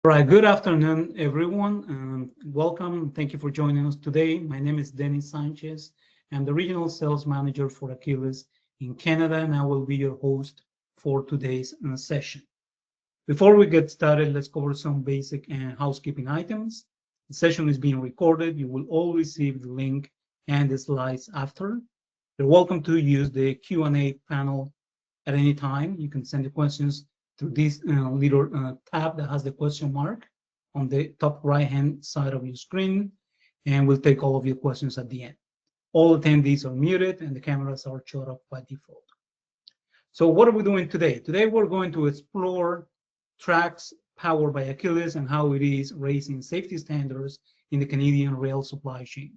All right, good afternoon, everyone, and welcome. Thank you for joining us today. My name is Dennis Sanchez. I'm the Regional Sales Manager for Achilles in Canada, and I will be your host for today's session. Before we get started, let's cover some basic housekeeping items. The session is being recorded. You will all receive the link and the slides after. You're welcome to use the Q&A panel at any time. You can send the questions through this little tab that has the question mark on the top right-hand side of your screen, and we'll take all of your questions at the end. All attendees are muted and the cameras are shut off by default. So what are we doing today? Today we're going to explore TRACCS Powered by Achilles and how it is raising safety standards in the Canadian rail supply chain.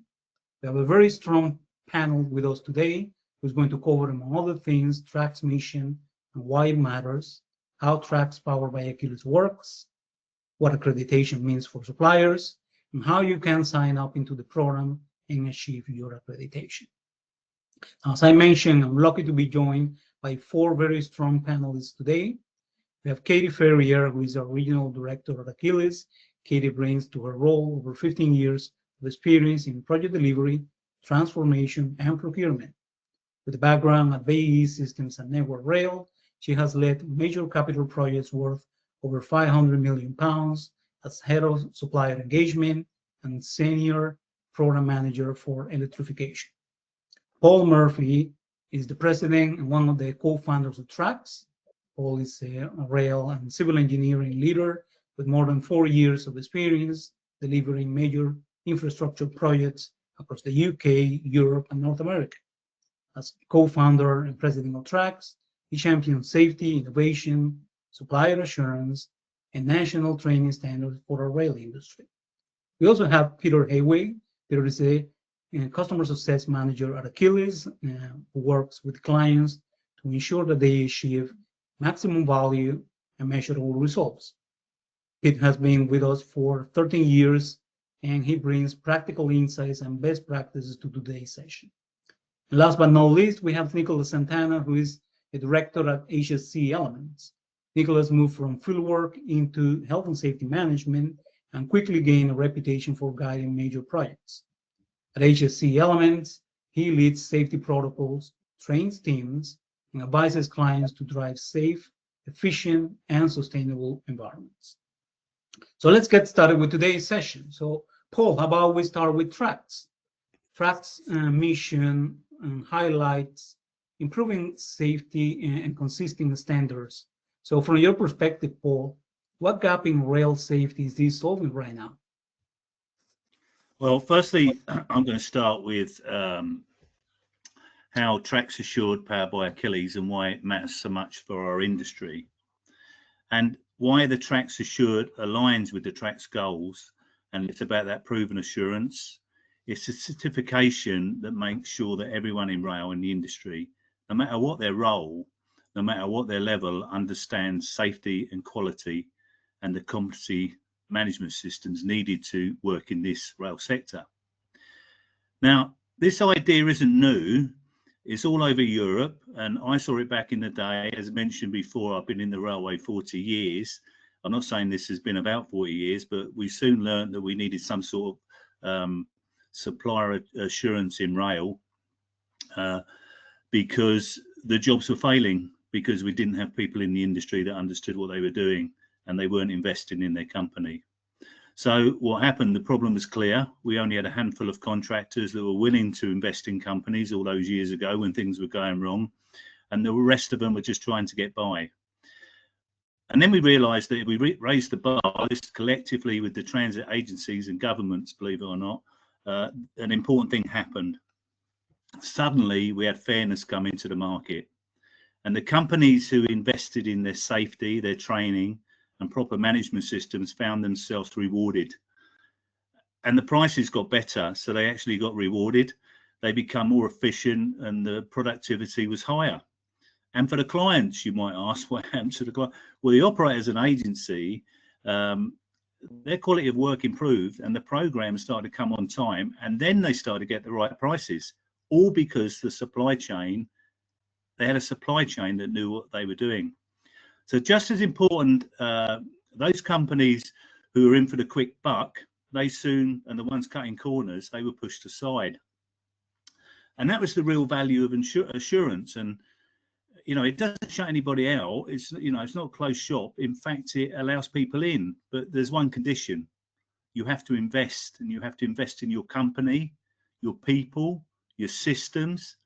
We have a very strong panel with us today who's going to cover, among other things, TRACCS mission and why it matters, how TRACCS Powered by Achilles works, what accreditation means for suppliers, and how you can sign up into the program and achieve your accreditation. As I mentioned, I'm lucky to be joined by four very strong panelists today. We have Katie Ferrier, who is our Regional Director at Achilles. Katie brings to her role over 15 years of experience in project delivery, transformation, and procurement. With a background at BAE Systems and Network Rail, she has led major capital projects worth over £500 million as head of supplier engagement and senior program manager for Electrification. Paul Murphy is the president and one of the co-founders of TRACCS. Paul is a rail and civil engineering leader with more than 4 years of experience delivering major infrastructure projects across the UK, Europe, and North America. As co-founder and president of TRACCS, he champions safety, innovation, supplier assurance, and national training standards for our rail industry. We also have Peter Hayway. Peter is a customer success manager at Achilles who works with clients to ensure that they achieve maximum value and measurable results. Pete has been with us for 13 years, and he brings practical insights and best practices to today's session. And last but not least, we have Nicholas Santana, who is a director at HSC Elements. Nicholas moved from fieldwork into health and safety management and quickly gained a reputation for guiding major projects. At HSC Elements, he leads safety protocols, trains teams, and advises clients to drive safe, efficient, and sustainable environments. So let's get started with today's session. So Paul, how about we start with TRACCS? TRACCS mission highlights improving safety and consistent standards. So from your perspective, Paul, what gap in rail safety is this solving right now? Well, firstly, I'm going to start with how TRACCS Assured Powered by Achilles and why it matters so much for our industry, and why the TRACCS Assured aligns with the TRACCS goals. And it's about that proven assurance. It's a certification that makes sure that everyone in rail in the industry, no matter what their role, no matter what their level, understands safety and quality and the competency management systems needed to work in this rail sector. Now, this idea isn't new. It's all over Europe, and I saw it back in the day. As mentioned before, I've been in the railway 40 years. I'm not saying this has been about 40 years, but we soon learned that we needed some sort of supplier assurance in rail because the jobs were failing, because we didn't have people in the industry that understood what they were doing and they weren't investing in their company. So what happened, the problem was clear. We only had a handful of contractors that were willing to invest in companies all those years ago when things were going wrong, and the rest of them were just trying to get by. And then we realized that if we raised the bar, this collectively with the transit agencies and governments, believe it or not, an important thing happened. Suddenly we had fairness come into the market, and the companies who invested in their safety, their training and proper management systems found themselves rewarded, and the prices got better, so they actually got rewarded. They become more efficient and the productivity was higher. And for the clients, you might ask, what happened to the client? Well, the operators and agency, their quality of work improved and the programs started to come on time, and then they started to get the right prices, all because the supply chain, they had a supply chain that knew what they were doing. So just as important, those companies who are in for the quick buck, they soon, and the ones cutting corners, they were pushed aside. And that was the real value of assurance. And, you know, it doesn't shut anybody out. It's, you know, it's not a closed shop. In fact, it allows people in, but there's one condition. You have to invest, and you have to invest in your company, your people, your systems,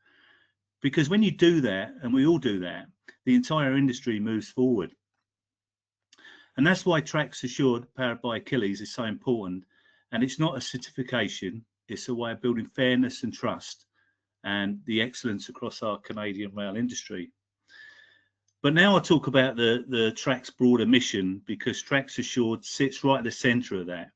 because when you do that, and we all do that, the entire industry moves forward. And that's why TRACCS Assured, powered by Achilles, is so important. And it's not a certification, it's a way of building fairness and trust and the excellence across our Canadian rail industry. But now I'll talk about the TRACCS broader mission, because TRACCS Assured sits right at the centre of that.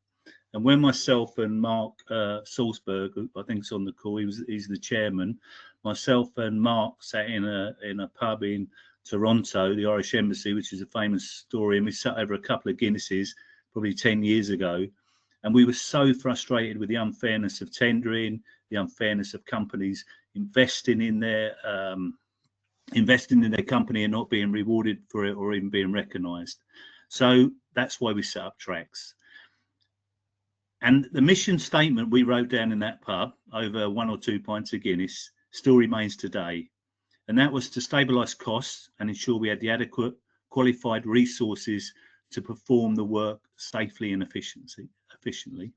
And when myself and Mark Salzberg, who I think is on the call, he's the chairman, myself and Mark sat in a pub in Toronto, the Irish Embassy, which is a famous story, and we sat over a couple of Guinnesses probably 10 years ago, and we were so frustrated with the unfairness of tendering, the unfairness of companies investing in their company and not being rewarded for it or even being recognised. So that's why we set up TRACCS. And the mission statement we wrote down in that pub over 1 or 2 pints of Guinness still remains today. And that was to stabilise costs and ensure we had the adequate qualified resources to perform the work safely and efficiently,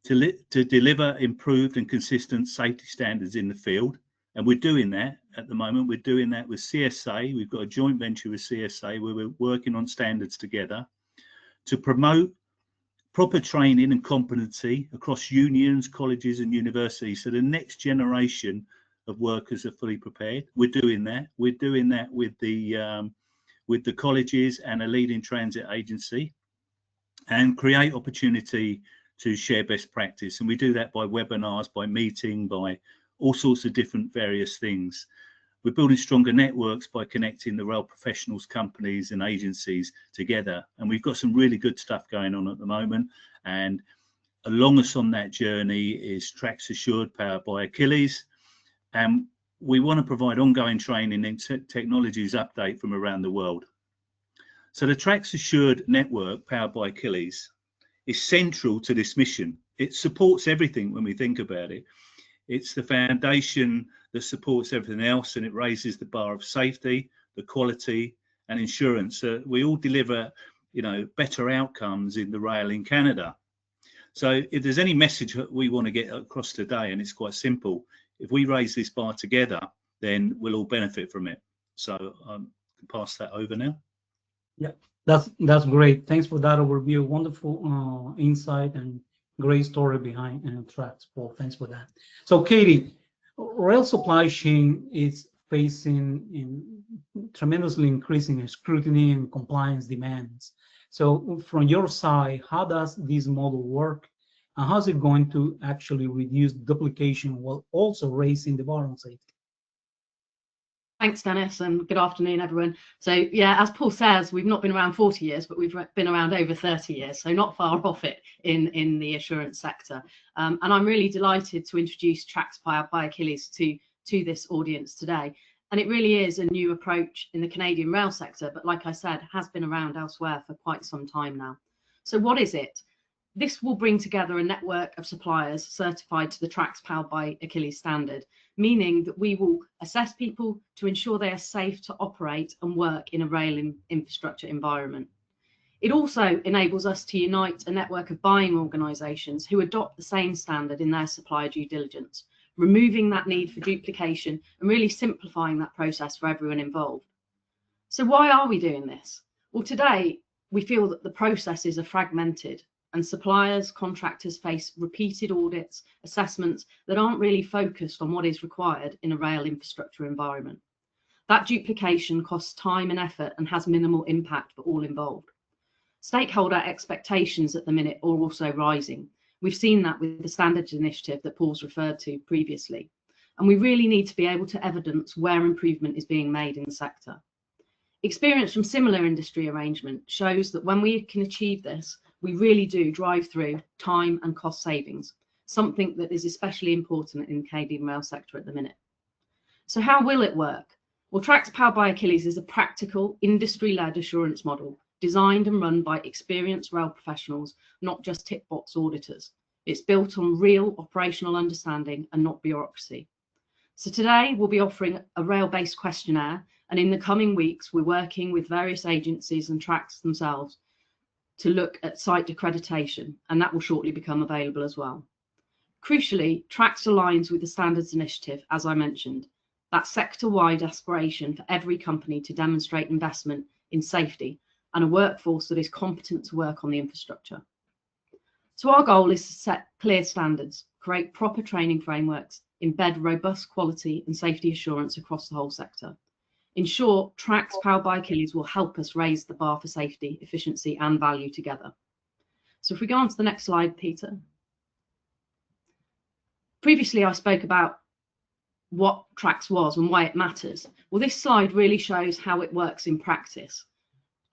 to deliver improved and consistent safety standards in the field. And we're doing that at the moment. We're doing that with CSA. We've got a joint venture with CSA where we're working on standards together to promote proper training and competency across unions, colleges and universities, so the next generation of workers are fully prepared. We're doing that. We're doing that with the colleges and a leading transit agency, and create opportunity to share best practice. And we do that by webinars, by meeting, by all sorts of different various things. We're building stronger networks by connecting the rail professionals, companies and agencies together. And we've got some really good stuff going on at the moment. And along us on that journey is TRACCS Assured, powered by Achilles. And we want to provide ongoing training and technologies update from around the world. So the TRACCS Assured network, powered by Achilles, is central to this mission. It supports everything when we think about it. It's the foundation that supports everything else, and it raises the bar of safety, the quality and insurance. We all deliver, you know, better outcomes in the rail in Canada. So if there's any message that we want to get across today, and it's quite simple, if we raise this bar together, then we'll all benefit from it. So I'll pass that over now. Yeah, that's great. Thanks for that overview. Wonderful insight and great story behind TRACCS, Paul. Thanks for that. So Katie, rail supply chain is facing tremendously increasing scrutiny and compliance demands. So from your side, how does this model work? And how's it going to actually reduce duplication while also raising the bar on safety? Thanks, Dennis, and good afternoon, everyone. So yeah, as Paul says, we've not been around 40 years, but we've been around over 30 years, so not far off it in the assurance sector. And I'm really delighted to introduce TRACCS Powered by Achilles to this audience today. And it really is a new approach in the Canadian rail sector, but like I said, has been around elsewhere for quite some time now. So what is it? This will bring together a network of suppliers certified to the TRACCS Powered by Achilles standard, meaning that we will assess people to ensure they are safe to operate and work in a rail infrastructure environment. It also enables us to unite a network of buying organisations who adopt the same standard in their supplier due diligence, removing that need for duplication and really simplifying that process for everyone involved. So why are we doing this? Well, today we feel that the processes are fragmented, and suppliers, contractors face repeated audits, assessments that aren't really focused on what is required in a rail infrastructure environment. That duplication costs time and effort and has minimal impact for all involved. Stakeholder expectations at the minute are also rising. We've seen that with the standards initiative that Paul's referred to previously. And we really need to be able to evidence where improvement is being made in the sector. Experience from similar industry arrangement shows that when we can achieve this, we really do drive through time and cost savings, something that is especially important in the Canadian rail sector at the minute. So how will it work? Well, TRACCS Powered by Achilles is a practical, industry-led assurance model designed and run by experienced rail professionals, not just tick box auditors. It's built on real operational understanding and not bureaucracy. So today we'll be offering a rail-based questionnaire, and in the coming weeks we're working with various agencies and TRACCS themselves to look at site accreditation, and that will shortly become available as well. Crucially, TRACCS aligns with the Standards Initiative, as I mentioned, that sector-wide aspiration for every company to demonstrate investment in safety and a workforce that is competent to work on the infrastructure. So our goal is to set clear standards, create proper training frameworks, embed robust quality and safety assurance across the whole sector. In short, TRACCS Powered by Achilles will help us raise the bar for safety, efficiency and value together. So if we go on to the next slide, Peter. Previously, I spoke about what TRACCS was and why it matters. Well, this slide really shows how it works in practice.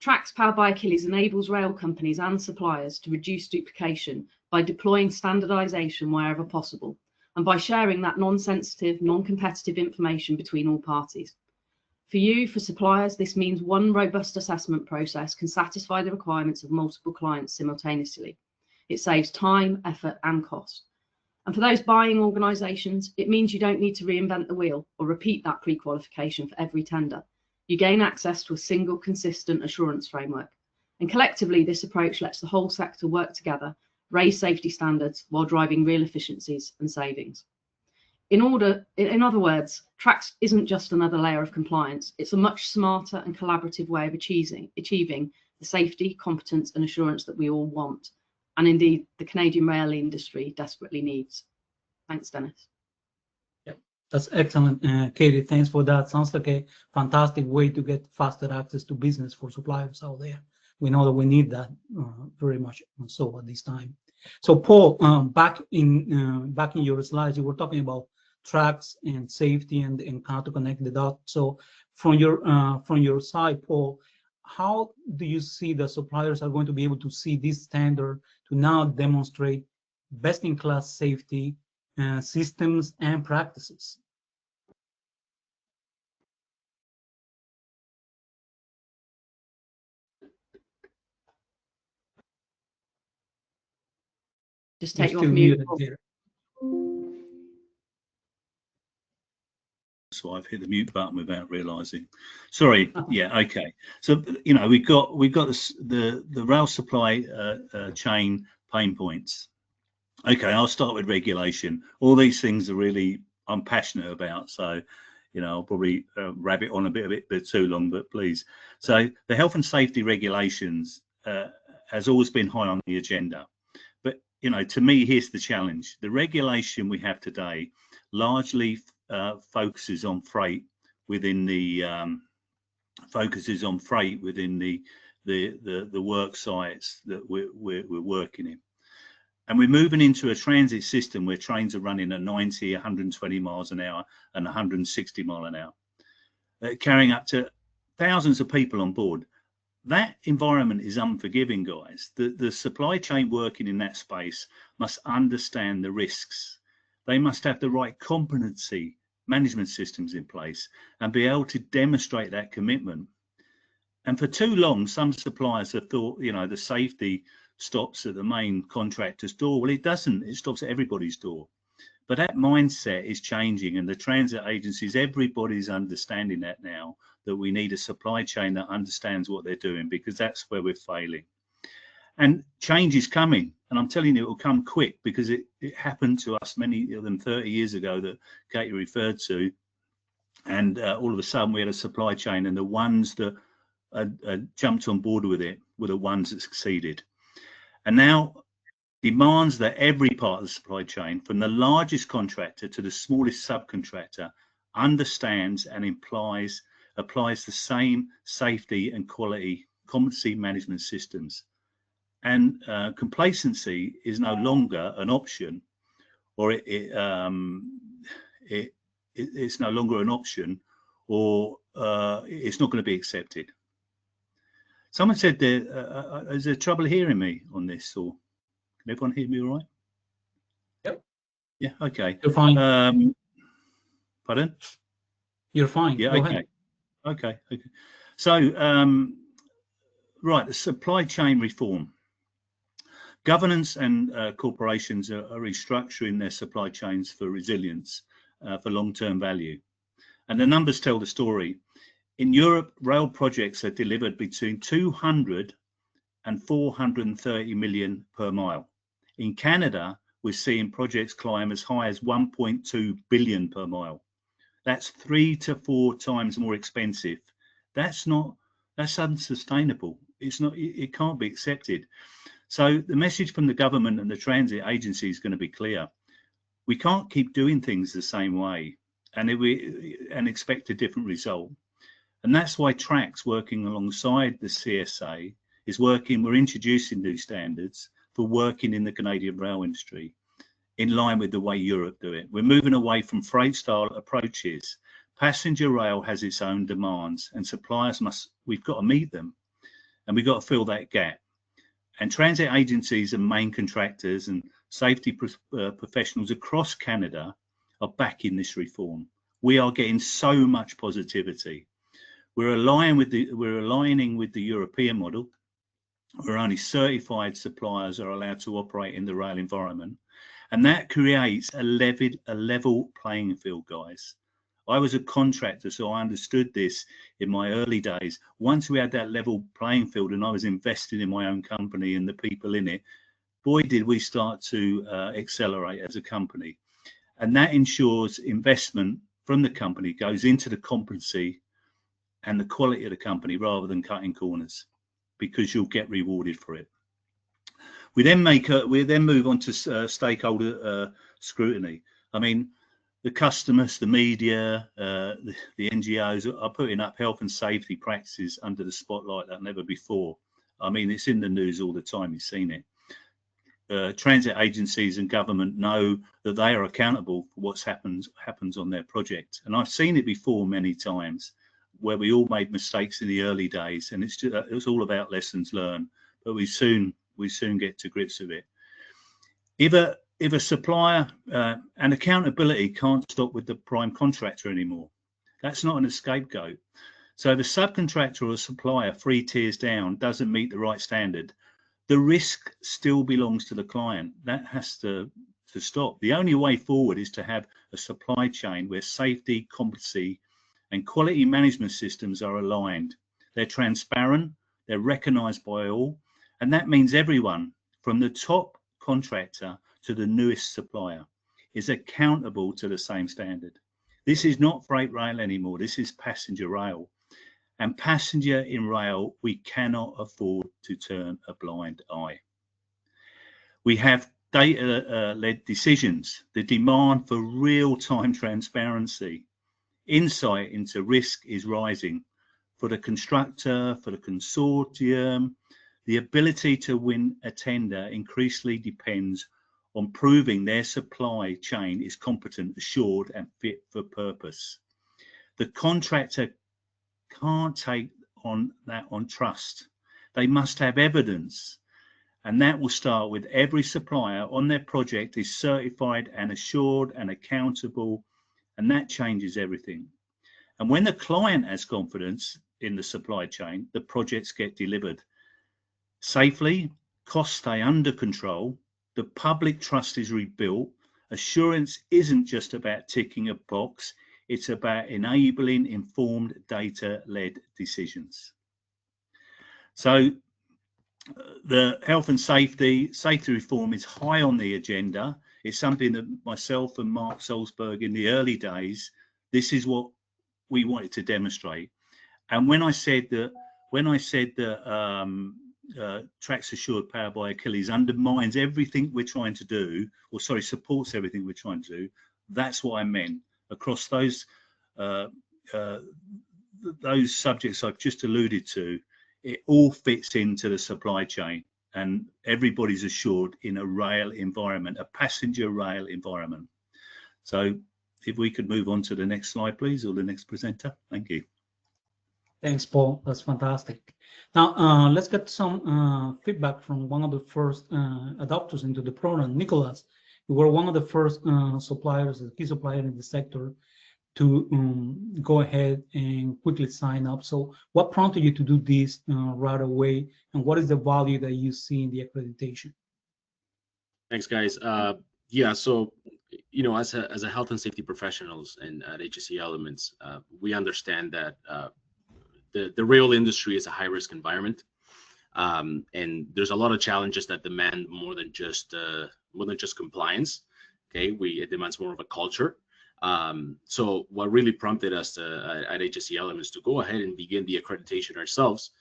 TRACCS Powered by Achilles enables rail companies and suppliers to reduce duplication by deploying standardization wherever possible and by sharing that non-sensitive, non-competitive information between all parties. For you, for suppliers, this means one robust assessment process can satisfy the requirements of multiple clients simultaneously. It saves time, effort, and cost. And for those buying organisations, it means you don't need to reinvent the wheel or repeat that pre-qualification for every tender. You gain access to a single, consistent assurance framework. And collectively, this approach lets the whole sector work together, raise safety standards while driving real efficiencies and savings. In other words, TRACCS isn't just another layer of compliance. It's a much smarter and collaborative way of achieving the safety, competence and assurance that we all want, and indeed the Canadian rail industry desperately needs. Thanks, Dennis. Yeah, that's excellent, Katie. Thanks for that. Sounds like a fantastic way to get faster access to business for suppliers out there. We know that we need that very much so at this time. So, Paul, back in your slides, you were talking about TRACCS and safety and how to connect the dots. So, from your side, Paul, how do you see the suppliers are going to be able to see this standard to now demonstrate best-in-class safety systems and practices? Just take you off mute. So I've hit the mute button without realizing. Sorry. Yeah. Okay. So you know we've got the rail supply chain pain points. Okay, I'll start with regulation. All these things are really I'm passionate about. So you know I'll probably rabbit on a bit too long, but please. So the health and safety regulations has always been high on the agenda. But you know, to me, here's the challenge: the regulation we have today largely focuses on freight within the the work sites that we're working in, and we're moving into a transit system where trains are running at 90, 120 miles an hour and 160 miles an hour, carrying up to thousands of people on board. That environment is unforgiving, guys. The supply chain working in that space must understand the risks. They must have the right competency management systems in place and be able to demonstrate that commitment. And for too long, some suppliers have thought, you know, the safety stops at the main contractor's door. Well, it doesn't. It stops at everybody's door. But that mindset is changing, and the transit agencies, everybody's understanding that now, that we need a supply chain that understands what they're doing, because that's where we're failing. And change is coming, and I'm telling you, it will come quick, because it happened to us many of them 30 years ago that Katie referred to, and all of a sudden we had a supply chain, and the ones that jumped on board with it were the ones that succeeded. And now demands that every part of the supply chain, from the largest contractor to the smallest subcontractor, understands and applies the same safety and quality competency management systems. And complacency is no longer an option, or it's no longer an option, or it's not going to be accepted. Someone said there, is there trouble hearing me on this, or can everyone hear me all right? Yep. Yeah, okay. You're fine. Pardon? You're fine. Yeah, Go okay. ahead. Okay. So right, the supply chain reform. Governments and corporations are restructuring their supply chains for resilience, for long-term value. And the numbers tell the story. In Europe, rail projects are delivered between 200 and 430 million per mile. In Canada, we're seeing projects climb as high as 1.2 billion per mile. That's 3 to 4 times more expensive. That's unsustainable. It can't be accepted. So the message from the government and the transit agency is going to be clear. We can't keep doing things the same way and expect a different result. And that's why TRACCS, working alongside the CSA, we're introducing new standards for working in the Canadian rail industry in line with the way Europe do it. We're moving away from freight style approaches. Passenger rail has its own demands and suppliers we've got to meet them, and we've got to fill that gap. And transit agencies and main contractors and safety professionals across Canada are backing this reform. We are getting so much positivity. We're aligning with the European model, where only certified suppliers are allowed to operate in the rail environment, and that creates a level playing field, guys. I was a contractor, so I understood this in my early days. Once we had that level playing field and I was invested in my own company and the people in it, boy, did we start to accelerate as a company. And that ensures investment from the company goes into the competency and the quality of the company rather than cutting corners, because you'll get rewarded for it. We then move on to stakeholder scrutiny. I mean, the customers, the media, the NGOs are putting up health and safety practices under the spotlight like never before. I mean, it's in the news all the time. You've seen it. Transit agencies and government know that they are accountable for what happens on their project, and I've seen it before many times, where we all made mistakes in the early days, and it's all about lessons learned. But we soon get to grips with it. If a supplier and accountability can't stop with the prime contractor anymore, that's not an scapegoat. So if a subcontractor or a supplier 3 tiers down doesn't meet the right standard, the risk still belongs to the client. That has to stop. The only way forward is to have a supply chain where safety, competency, and quality management systems are aligned. They're transparent, they're recognized by all, and that means everyone from the top contractor to the newest supplier is accountable to the same standard. This is not freight rail anymore, this is passenger rail. And passenger in rail, we cannot afford to turn a blind eye. We have data-led decisions, the demand for real-time transparency. Insight into risk is rising for the constructor, for the consortium. The ability to win a tender increasingly depends on proving their supply chain is competent, assured, and fit for purpose. The contractor can't take on that on trust. They must have evidence, and that will start with every supplier on their project is certified and assured and accountable, and that changes everything. And when the client has confidence in the supply chain, the projects get delivered safely, costs stay under control, the public trust is rebuilt. Assurance isn't just about ticking a box, it's about enabling informed data-led decisions. So the health and safety reform is high on the agenda. It's something that myself and Mark Salzberg in the early days, this is what we wanted to demonstrate. And when I said that TRACCS Assured Powered by Achilles undermines everything we're trying to do, or sorry, supports everything we're trying to do, that's what I meant. Across those subjects I've just alluded to, it all fits into the supply chain, and everybody's assured in a rail environment, a passenger rail environment. So if we could move on to the next slide, please, or the next presenter. Thank you. Thanks, Paul. That's fantastic. Now, let's get some feedback from one of the first adopters into the program, Nicholas. You were one of the first suppliers, a key supplier in the sector, to go ahead and quickly sign up. So what prompted you to do this right away, and what is the value that you see in the accreditation? Thanks, guys. Yeah, so as a health and safety professionals and at HSE Elements, we understand that the rail industry is a high-risk environment, and there's a lot of challenges that demand more than just compliance. Okay, it demands more of a culture. So what really prompted us at HSE Elements to go ahead and begin the accreditation ourselves,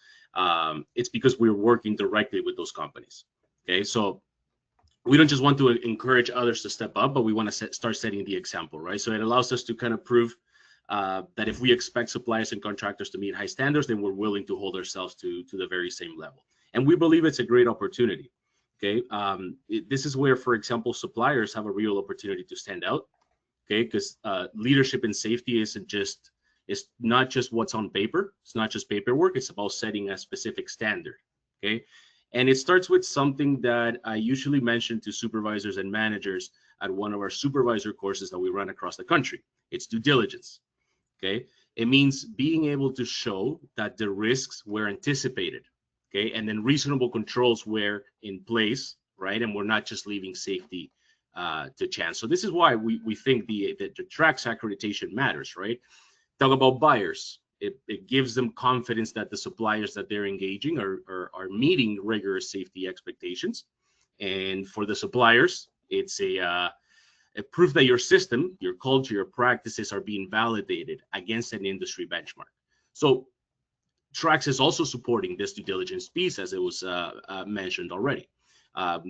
it's because we're working directly with those companies. Okay, so we don't just want to encourage others to step up, but we want to start setting the example, right? So it allows us to kind of prove that if we expect suppliers and contractors to meet high standards, then we're willing to hold ourselves to the very same level. And we believe it's a great opportunity. Okay, this is where, for example, suppliers have a real opportunity to stand out. Okay, because leadership in safety it's not just what's on paper. It's not just paperwork. It's about setting a specific standard. Okay, and it starts with something that I usually mention to supervisors and managers at one of our supervisor courses that we run across the country. It's due diligence. Okay, it means being able to show that the risks were anticipated. Okay, and then reasonable controls were in place, right? And we're not just leaving safety to chance. So this is why we think the TRACCS accreditation matters, right? Talk about buyers. It gives them confidence that the suppliers that they're engaging are meeting rigorous safety expectations. And for the suppliers, it's a proof that your system, your culture, your practices are being validated against an industry benchmark. So TRACCS is also supporting this due diligence piece, as it was mentioned already.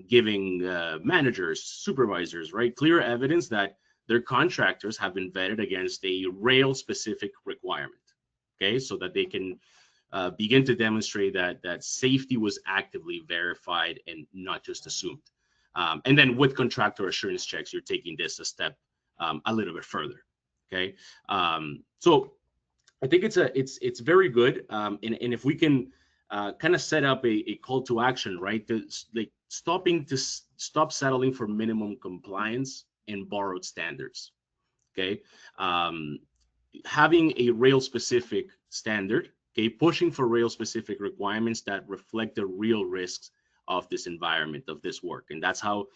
Giving managers, supervisors, right, clear evidence that their contractors have been vetted against a rail-specific requirement, okay, so that they can begin to demonstrate that safety was actively verified and not just assumed. And then with contractor assurance checks, you're taking this a step a little bit further, okay. So I think it's very good, and if we can kind of set up a call to action, right? Stop settling for minimum compliance and borrowed standards. Okay, having a rail specific standard. Okay, pushing for rail specific requirements that reflect the real risks of this environment, of this work, and that's how,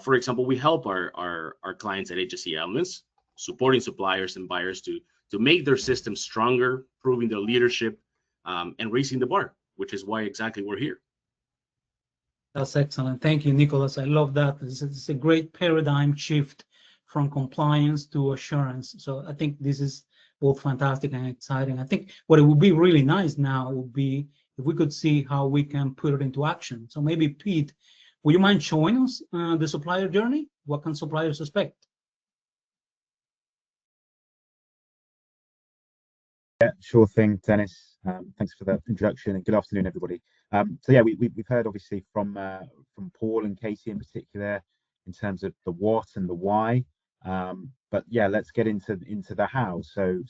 for example, we help our clients at HSE Elements, supporting suppliers and buyers to make their systems stronger, proving their leadership, and raising the bar, which is why exactly we're here. That's excellent. Thank you, Nicholas. I love that. It's a great paradigm shift from compliance to assurance. So I think this is both fantastic and exciting. I think what it would be really nice now would be if we could see how we can put it into action. So maybe, Pete, would you mind showing us the supplier journey? What can suppliers expect? Yeah, sure thing, Dennis. Thanks for that introduction, and good afternoon, everybody. So yeah, we've heard obviously from Paul and Casey in particular in terms of the what and the why. But yeah, let's get into the how. So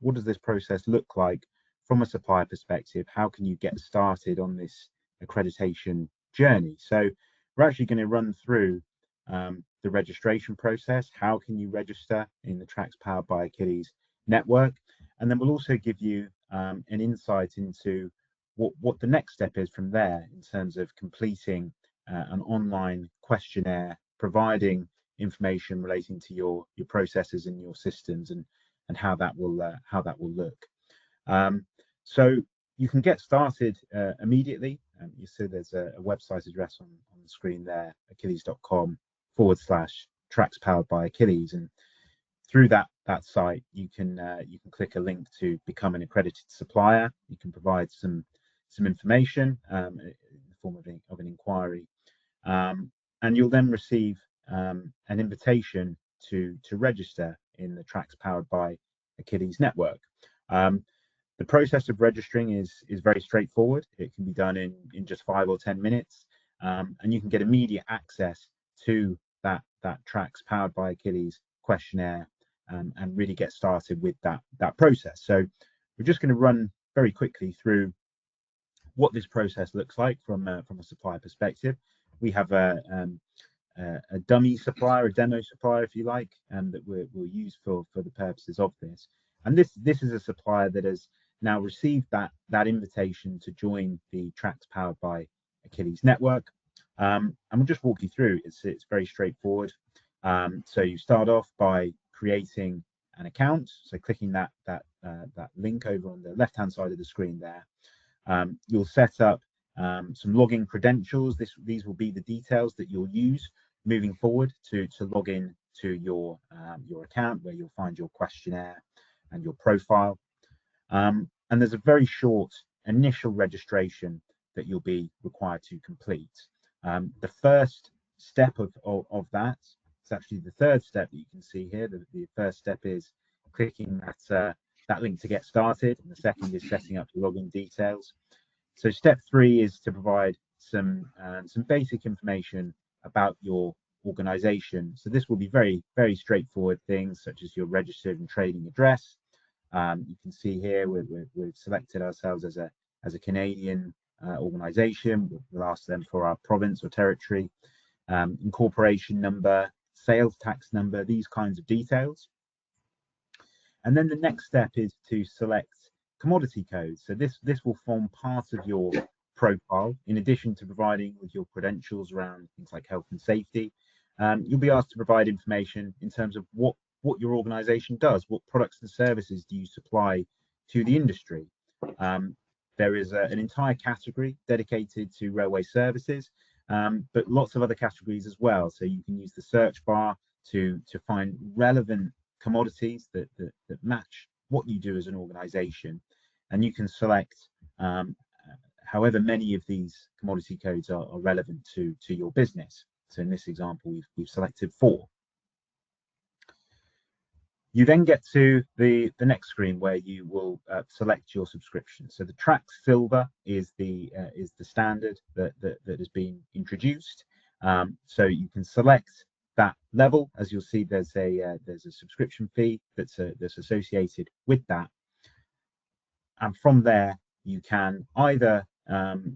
what does this process look like from a supplier perspective? How can you get started on this accreditation journey? So we're actually going to run through the registration process. How can you register in the TRACCS Powered by Achilles network? And then we'll also give you an insight into what the next step is from there in terms of completing an online questionnaire, providing information relating to your processes and your systems, and how that will look. So you can get started immediately. You see there's a website address on the screen there, achilles.com/TRACCS Powered by Achilles, and through that site you can click a link to become an accredited supplier. You can provide some information in the form of an inquiry, and you'll then receive an invitation to register in the TRACCS Powered by Achilles network. The process of registering is very straightforward. It can be done in just 5 or 10 minutes, and you can get immediate access to that TRACCS Powered by Achilles questionnaire, and really get started with that process. So we're just going to run very quickly through what this process looks like from a supplier perspective. We have a a dummy supplier, a demo supplier, if you like, that we'll use for the purposes of this. And this is a supplier that has now received that invitation to join the TRACCS Powered by Achilles network. And we'll just walk you through. It's very straightforward. So you start off by creating an account. So clicking that link over on the left-hand side of the screen there. You'll set up some login credentials. These will be the details that you'll use moving forward to log in to your account, where you'll find your questionnaire and your profile. And there's a very short initial registration that you'll be required to complete. The first step of that, it's actually the third step that you can see here. The first step is clicking that link to get started, and the second is setting up the login details. So step 3 is to provide some basic information about your organization. So this will be very, very straightforward things such as your registered and trading address. You can see here we've selected ourselves as a Canadian organization. We'll ask them for our province or territory, incorporation number, sales tax number, these kinds of details. And then the next step is to select commodity codes. So this will form part of your profile, in addition to providing with your credentials around things like health and safety. You'll be asked to provide information in terms of what your organization does, what products and services do you supply to the industry. There is an entire category dedicated to railway services, but lots of other categories as well. So you can use the search bar to find relevant commodities that match what you do as an organization, and you can select however many of these commodity codes are relevant to your business. So in this example, we've selected 4. You then get to the next screen where you will select your subscription. So the TRACCS Silver is the standard that has been introduced. So you can select that level. As you'll see, there's a subscription fee that's associated with that, and from there you can either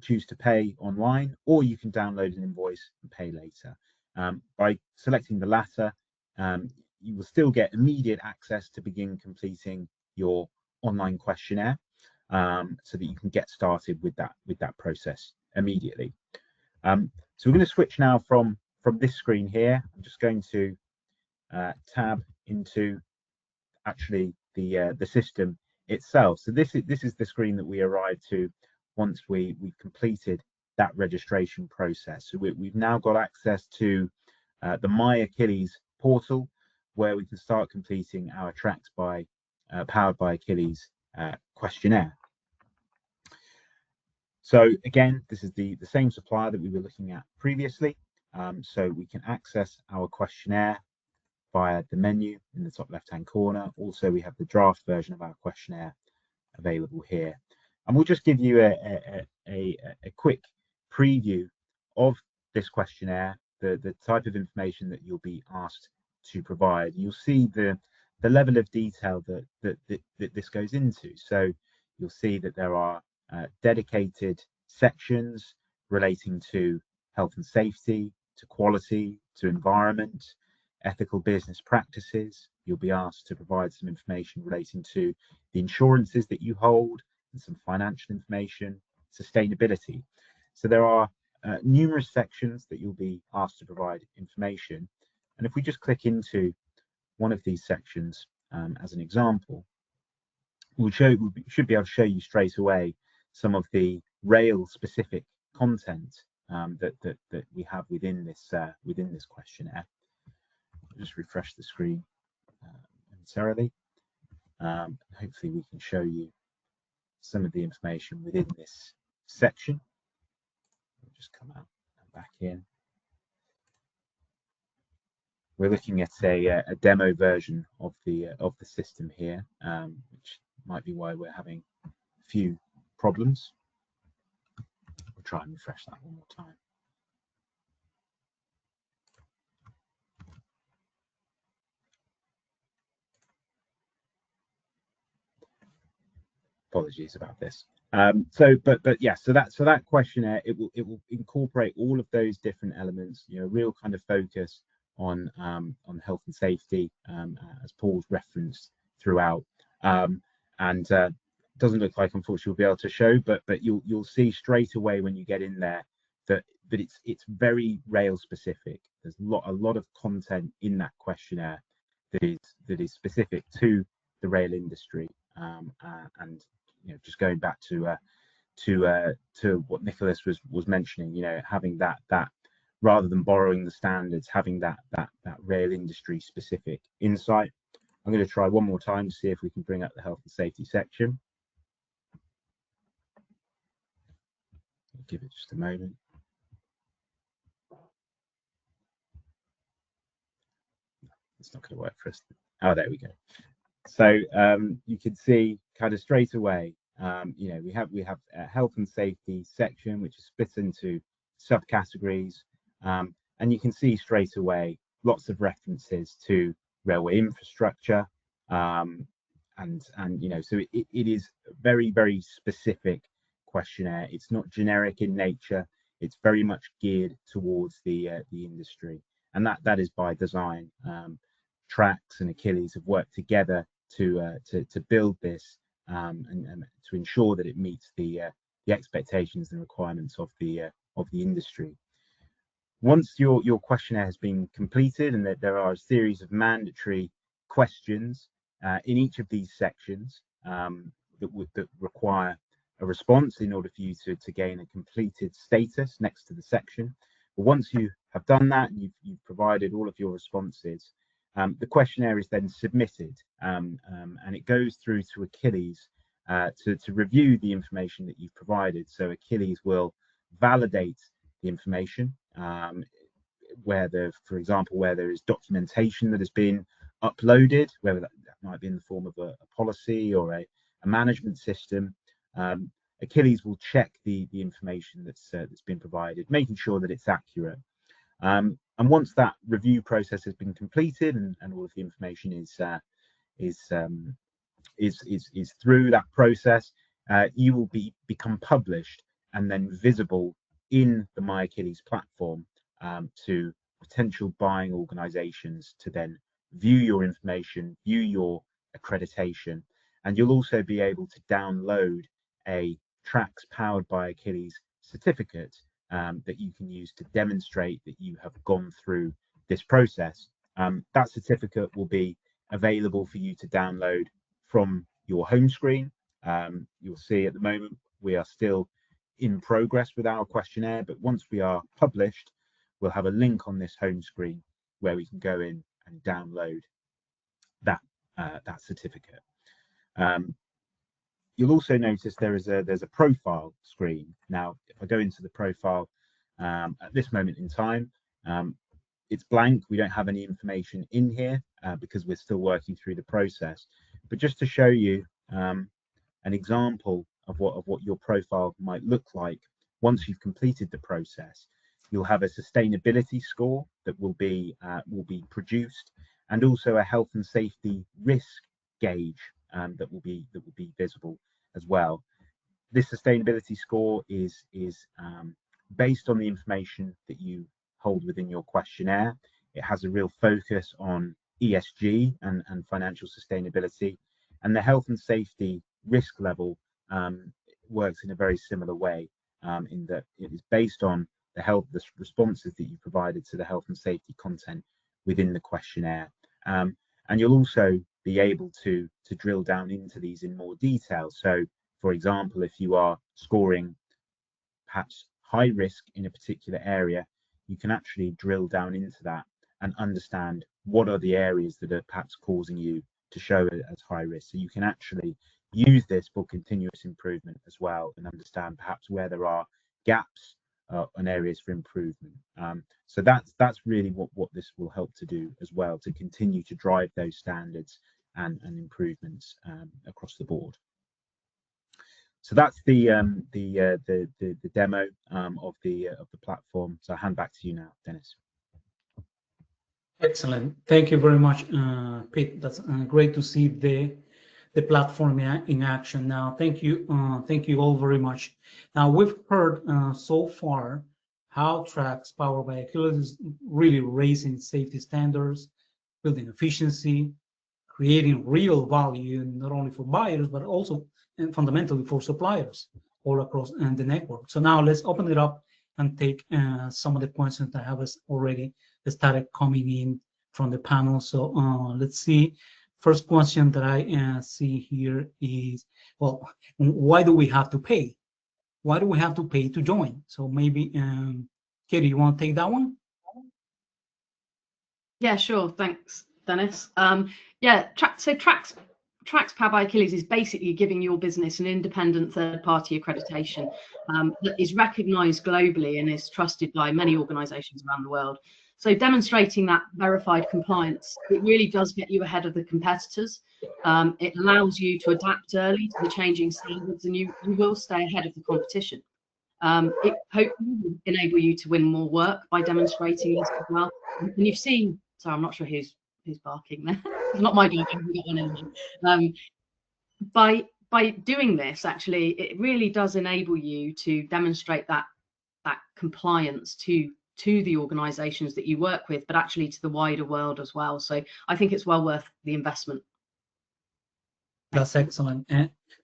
choose to pay online, or you can download an invoice and pay later. By selecting the latter, you will still get immediate access to begin completing your online questionnaire, so that you can get started with that process immediately. So we're going to switch now from this screen here. I'm just going to tab into actually the system itself. So this is the screen that we arrive to once we've completed that registration process. So we've now got access to the My Achilles portal, where we can start completing our TRACCS Powered by Achilles questionnaire. So again, this is the same supplier that we were looking at previously. So we can access our questionnaire via the menu in the top left-hand corner. Also, we have the draft version of our questionnaire available here. And we'll just give you a quick preview of this questionnaire, the type of information that you'll be asked to provide. You'll see the level of detail that this goes into. So you'll see that there are dedicated sections relating to health and safety, to quality, to environment, ethical business practices. You'll be asked to provide some information relating to the insurances that you hold, and some financial information, sustainability. So there are numerous sections that you'll be asked to provide information. And if we just click into one of these sections as an example, we should be able to show you straight away some of the rail specific content that we have within this questionnaire. I'll just refresh the screen momentarily. Hopefully we can show you some of the information within this section. We'll just come out and back in. We're looking at a demo version of the system here, which might be why we're having a few problems. We'll try and refresh that one more time. Apologies about this. But yeah, so that questionnaire, it will incorporate all of those different elements, real kind of focus on health and safety, as Paul's referenced throughout. And doesn't look like, unfortunately, we'll be able to show, but you'll see straight away when you get in there that it's very rail specific. There's a lot of content in that questionnaire that is specific to the rail industry. And just going back to what Nicholas was mentioning, having that rather than borrowing the standards, having that rail industry specific insight. I'm going to try one more time to see if we can bring up the health and safety section. I'll give it just a moment. It's not going to work for us. Oh, there we go. So you can see kind of straight away, we have a health and safety section, which is split into subcategories, and you can see straight away lots of references to railway infrastructure, and so it is a very, very specific questionnaire. It's not generic in nature. It's very much geared towards the industry, and that is by design. TRACCS and Achilles have worked together to build this, and to ensure that it meets the expectations and requirements of the industry. Once your questionnaire has been completed, and that there are a series of mandatory questions in each of these sections that require a response in order for you to gain a completed status next to the section. But once you have done that and you've provided all of your responses, the questionnaire is then submitted, and it goes through to Achilles to review the information that you've provided. So Achilles will validate the information, for example, where there is documentation that has been uploaded, whether that might be in the form of a policy or a management system. Achilles will check the information that's been provided, making sure that it's accurate. And once that review process has been completed and all of the information is through that process, you will become published and then visible in the My Achilles platform to potential buying organizations to then view your information, view your accreditation, and you'll also be able to download a TRACCS Powered by Achilles certificate that you can use to demonstrate that you have gone through this process. That certificate will be available for you to download from your home screen. You'll see at the moment we are still in progress with our questionnaire, but once we are published, we'll have a link on this home screen where we can go in and download that certificate. You'll also notice there's a profile screen. Now, if I go into the profile at this moment in time, it's blank. We don't have any information in here because we're still working through the process. But just to show you an example of what your profile might look like once you've completed the process, you'll have a sustainability score that will be produced, and also a health and safety risk gauge that will be visible as well. This sustainability score is based on the information that you hold within your questionnaire. It has a real focus on ESG and financial sustainability, and the health and safety risk level works in a very similar way, in that it is based on the responses that you provided to the health and safety content within the questionnaire. And you'll also be able to drill down into these in more detail. So, for example, if you are scoring perhaps high risk in a particular area, you can actually drill down into that and understand what are the areas that are perhaps causing you to show it as high risk. So you can actually use this for continuous improvement as well, and understand perhaps where there are gaps and areas for improvement. So that's really what this will help to do as well, to continue to drive those standards and improvements across the board. So that's the demo of the platform. So I'll hand back to you now, Dennis. Excellent. Thank you very much, Pete. That's great to see the the platform in action. Now, thank you all very much. Now, we've heard so far how TRACCS Powered by Achilles is really raising safety standards, building efficiency, creating real value not only for buyers but also and fundamentally for suppliers all across the network. So now let's open it up and take some of the questions that have already started coming in from the panel. So let's see. First question that I see here is, well, why do we have to pay? Why do we have to pay to join? So maybe, Katie, you want to take that one? Yeah, sure. Thanks, Dennis. Yeah, TRACCS Powered by Achilles is basically giving your business an independent third-party accreditation that is recognised globally and is trusted by many organisations around the world. So demonstrating that verified compliance, it really does get you ahead of the competitors. It allows you to adapt early to the changing standards, and you will stay ahead of the competition. It hopefully will enable you to win more work by demonstrating this as well. And you've seen, so I'm not sure who's barking there. It's not my dog. We've got one in there. By doing this, actually, it really does enable you to demonstrate that compliance to the organisations that you work with, but actually to the wider world as well. So I think it's well worth the investment. That's excellent.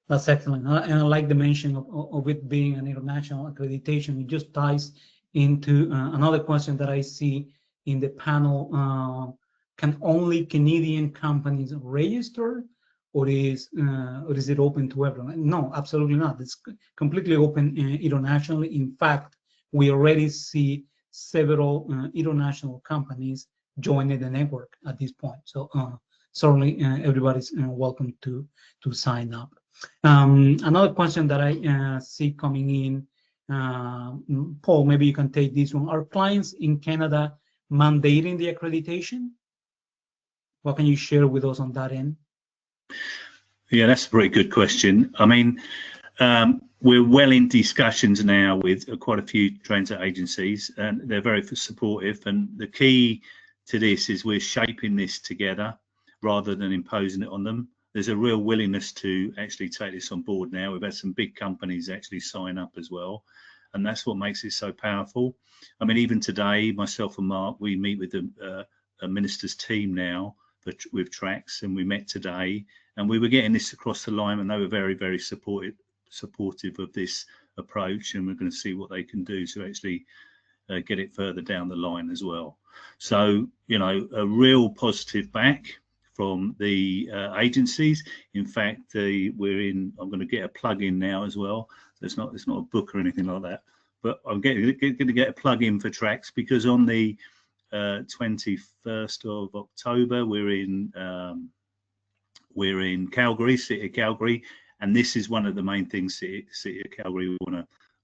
That's excellent. And I like the mention of it being an international accreditation. It just ties into another question that I see in the panel. Can only Canadian companies register, or is it open to everyone? No, absolutely not. It's completely open internationally. In fact, we already see several international companies joining the network at this point. So certainly everybody's welcome to sign up. Another question that I see coming in, Paul, maybe you can take this one. Are clients in Canada mandating the accreditation? What can you share with us on that end? Yeah, that's a very good question. I mean, we're well in discussions now with quite a few transit agencies, and they're very supportive. And the key to this is we're shaping this together rather than imposing it on them. There's a real willingness to actually take this on board now. We've had some big companies actually sign up as well, and that's what makes it so powerful. I mean, even today, myself and Mark, we meet with a minister's team now with TRACCS, and we met today, and we were getting this across the line, and they were very, very supportive of this approach, and we're going to see what they can do to actually get it further down the line as well. So, you know, a real positive back from the agencies. In fact, I'm going to get a plug in now as well. So it's not a book or anything like that, but I'm going to get a plug in for TRACCS, because on the 21st of October we're in Calgary, City of Calgary, and this is one of the main things City of Calgary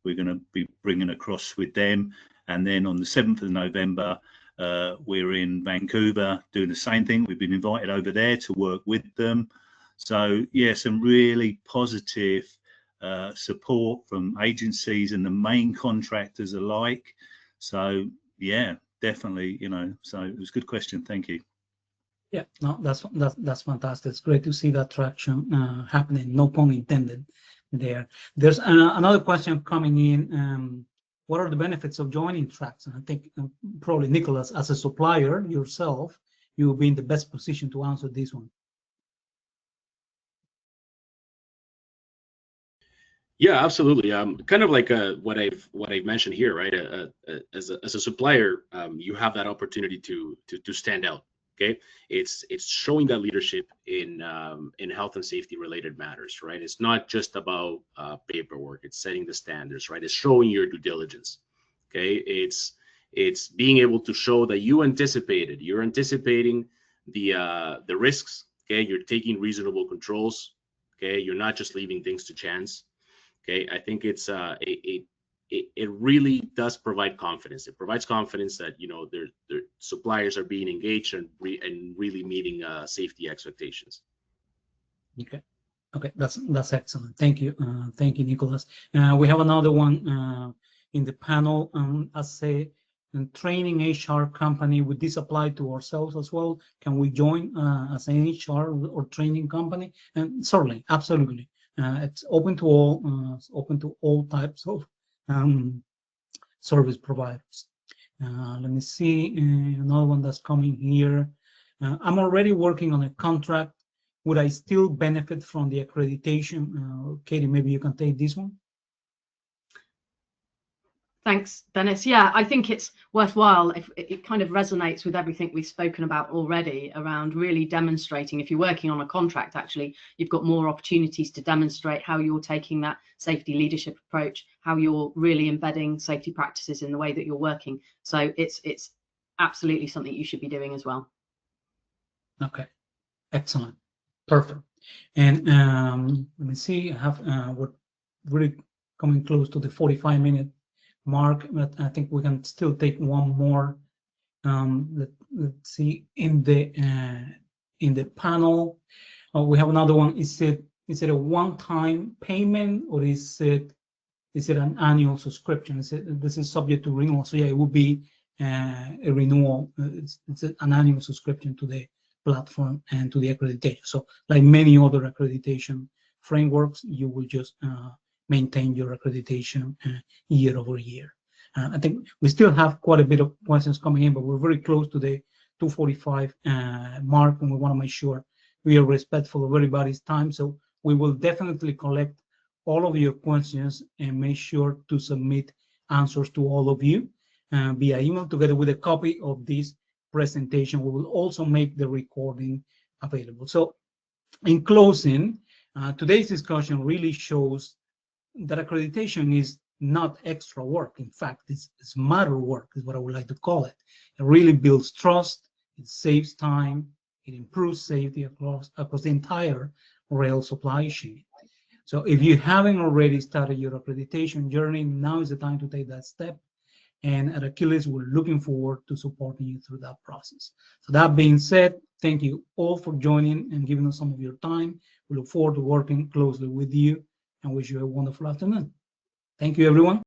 we're going to be bringing across with them. And then on the 7th of November we're in Vancouver doing the same thing. We've been invited over there to work with them. So yeah, some really positive support from agencies and the main contractors alike. So yeah, definitely, you know, so it was a good question. Thank you. Yeah, no, that's fantastic. It's great to see that traction happening. No pun intended there. There's another question coming in. What are the benefits of joining TRACCS? And I think probably Nicholas, as a supplier yourself, you will be in the best position to answer this one. Yeah, absolutely. Kind of like what I've mentioned here, right? As a supplier, you have that opportunity to stand out. Okay, it's showing that leadership in health and safety related matters, right? It's not just about paperwork. It's setting the standards, right? It's showing your due diligence. Okay, it's being able to show that you're anticipating the risks. Okay, you're taking reasonable controls. Okay, you're not just leaving things to chance. Okay, I think it's it really does provide confidence. It provides confidence that, you know, their suppliers are being engaged and really meeting safety expectations. Okay, that's excellent. Thank you, Nicholas. We have another one in the panel. training HR company, would this apply to ourselves as well? Can we join as an HR or training company? And certainly, absolutely, it's open to all types of service providers. Let me see another one that's coming here. I'm already working on a contract. Would I still benefit from the accreditation? Katie, maybe you can take this one. Thanks, Dennis. Yeah, I think it's worthwhile if it kind of resonates with everything we've spoken about already around really demonstrating. If you're working on a contract, actually, you've got more opportunities to demonstrate how you're taking that safety leadership approach, how you're really embedding safety practices in the way that you're working. So it's absolutely something you should be doing as well. Okay, excellent, perfect. And let me see, I have we're really coming close to the 45-minute mark, but I think we can still take one more. Let's see, in the panel, we have another one. Is it a one-time payment, or is it an annual subscription? This is subject to renewal? So yeah, it would be a renewal. It's an annual subscription to the platform and to the accreditation. So like many other accreditation frameworks, you will just maintain your accreditation year over year. I think we still have quite a bit of questions coming in, but we're very close to the 2:45 mark, and we want to make sure we are respectful of everybody's time. So we will definitely collect all of your questions and make sure to submit answers to all of you via email, together with a copy of this presentation. We will also make the recording available. So in closing, today's discussion really shows that accreditation is not extra work. In fact, it's smarter work, is what I would like to call it. It really builds trust, it saves time, it improves safety across the entire rail supply chain. So if you haven't already started your accreditation journey, now is the time to take that step. And at Achilles, we're looking forward to supporting you through that process. So that being said, thank you all for joining and giving us some of your time. We look forward to working closely with you and wish you a wonderful afternoon. Thank you, everyone.